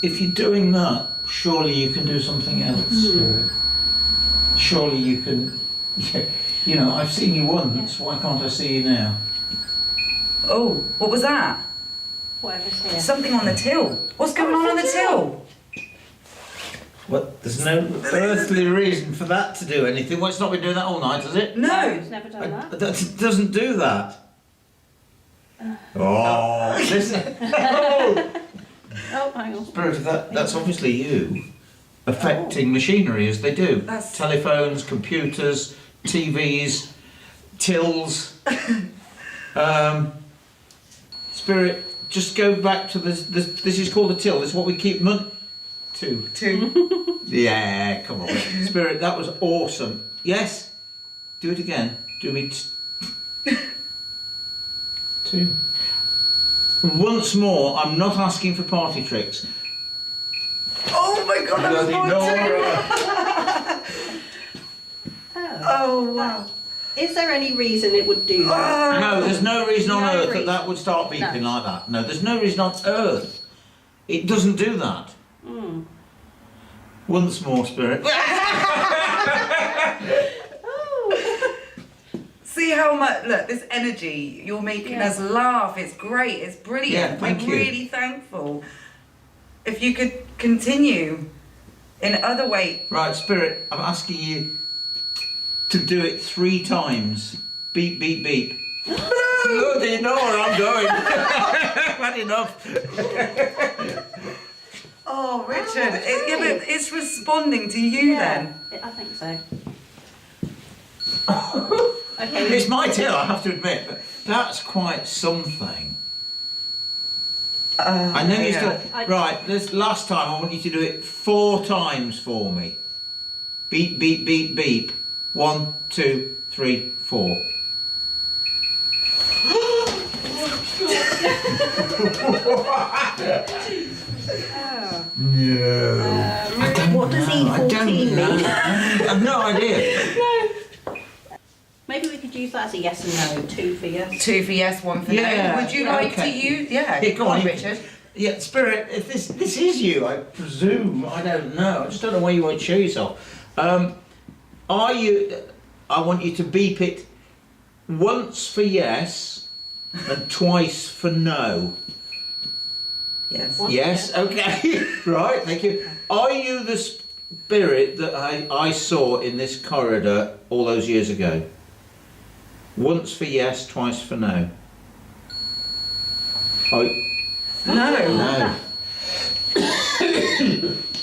If you're doing that, surely you can do something else. Surely you can. You know, I've seen you once. Why can't I see you now? Oh, what was that? Whatever's here. Something on the till. What's going on the till? Well, there's no earthly reason for that to do anything. Well, it's not been doing that all night, has it? No. It's never done that. That doesn't do that. Oh, listen. Oh, Oh, hang on. Spirit of that's obviously you affecting machinery as they do. That's- Telephones, computers, TVs, tills. Spirit, just go back to this. This is called a till. This is what we keep Two. Yeah, come on. Spirit, that was awesome. Yes? Do it again. Do me two. Once more, I'm not asking for party tricks. Oh my god, that was Bloody more Nora. too. Oh, wow. Is there any reason it would do that? No, there's no reason on No earth reason. that would start beeping No. like that. No, there's no reason on earth. It doesn't do that. Mm. Once more, Spirit. See how much, look, this energy, you're making us laugh. It's great, it's brilliant. Yeah, thank We're you. really thankful. If you could continue in other ways. Right, Spirit, I'm asking you to do it 3 times. Beep, beep, beep. Oh, do you know where I'm going? I've had enough. Oh, Richard, it's responding to you then. I think so. Okay. It's my till, I have to admit, but that's quite something. I know you still. Right, this last time I want you to do it 4 times for me. Beep, beep, beep, beep. 1, 2, 3, 4. No. What does E14 mean? I have no idea. Maybe we could use that as a yes and no. 2 for yes. 2 for yes, 1 for Yeah, no. Would you like to okay. use? Yeah, Yeah, go on, Richard. Yeah, Spirit, if this is you, I presume. I don't know. I just don't know why you won't show yourself. Are you? I want you to beep it once for yes and twice for no. Yes. Yes. Okay. Right. Thank you. Are you the spirit that I saw in this corridor all those years ago? Once for yes, twice for no. Oh. No. No.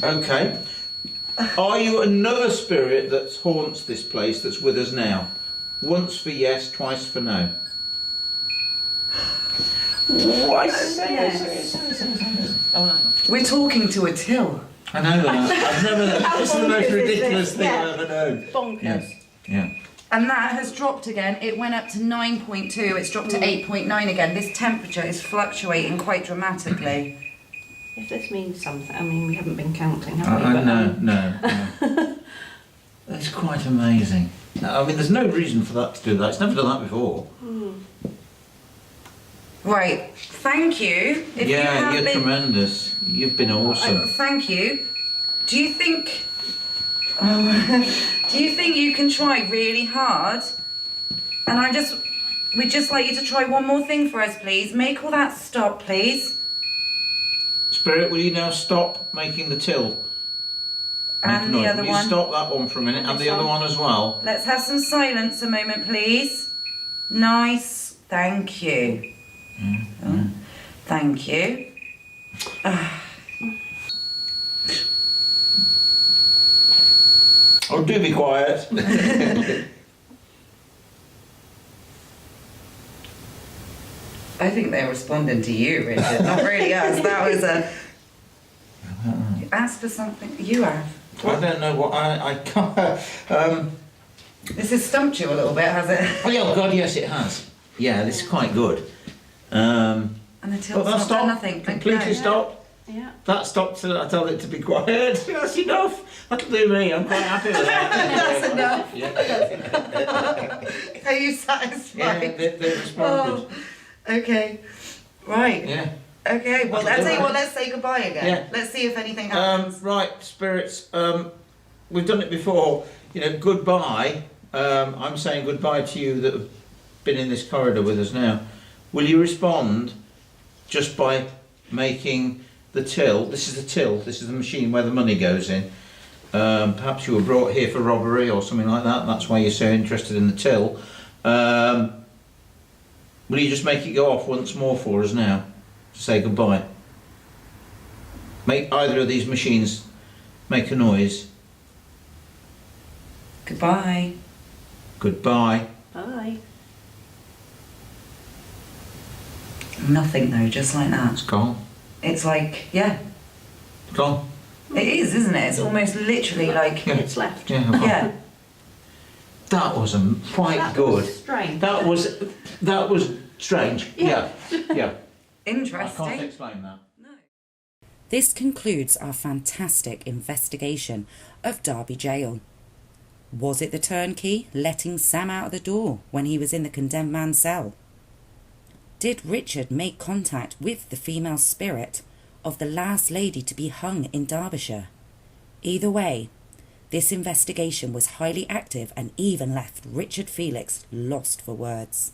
Okay. Are you another spirit that haunts this place that's with us now? Once for yes, twice for no. What? We're talking to a till. I know that. I've never. This is the most bonkers is ridiculous this? thing Yeah. I've ever known. Bonkers. Yeah. And that has dropped again. It went up to 9.2. It's dropped to 8.9 again. This temperature is fluctuating quite dramatically. If this means something, I mean, we haven't been counting, have we? I But, no. That's quite amazing. I mean, there's no reason for that to do that. It's never done that before. Right. Thank you. If you Yeah, have you're been, tremendous. You've been awesome. Thank you. Do you think? Do you think you can try really hard? And we'd just like you to try one more thing for us, please. Make all that stop, please. Spirit, will you now stop making the till? Make a And the noise. other Will you one. stop that one for a minute, and the other one as well? Let's have some silence a moment, please. Nice. Thank you. Oh, thank you. Oh, do be quiet. I think they're responding to you, Richard, not really us. That was a. You asked for something. You have. I don't know what I can't. This has stumped you a little bit, has it? Oh yeah, oh God, yes, it has. Yeah, this is quite good. And the till's Well, that not done stopped. nothing. Completely No. stopped. Yeah. That stopped till I told it to be quiet. That's enough. That'll do me. I'm quite happy with that. That's enough. Yeah. Are you satisfied? Yeah, they responded. Oh, okay. Right. Yeah. Okay, well, That'll I'll do tell you it. what, let's say goodbye again. Yeah. Let's see if anything happens. Right, spirits. We've done it before. You know, goodbye. I'm saying goodbye to you that have been in this corridor with us now. Will you respond just by making the till? This is the till. This is the machine where the money goes in. Perhaps you were brought here for robbery or something like that. And that's why you're so interested in the till. Will you just make it go off once more for us now to say goodbye? Make either of these machines make a noise. Goodbye. Goodbye. Bye. Nothing though, just like that. It's gone. It's like, yeah, It's gone. it is, isn't it? It's almost literally like, Yeah. It's left. Yeah. I've gone. yeah. That was quite That good. was strange. That was strange. Yeah. Yeah. I can't Interesting. explain that. This concludes our fantastic investigation of Derby Jail. Was it the turnkey letting Sam out of the door when he was in the condemned man's cell? Did Richard make contact with the female spirit of the last lady to be hung in Derbyshire? Either way, this investigation was highly active and even left Richard Felix lost for words.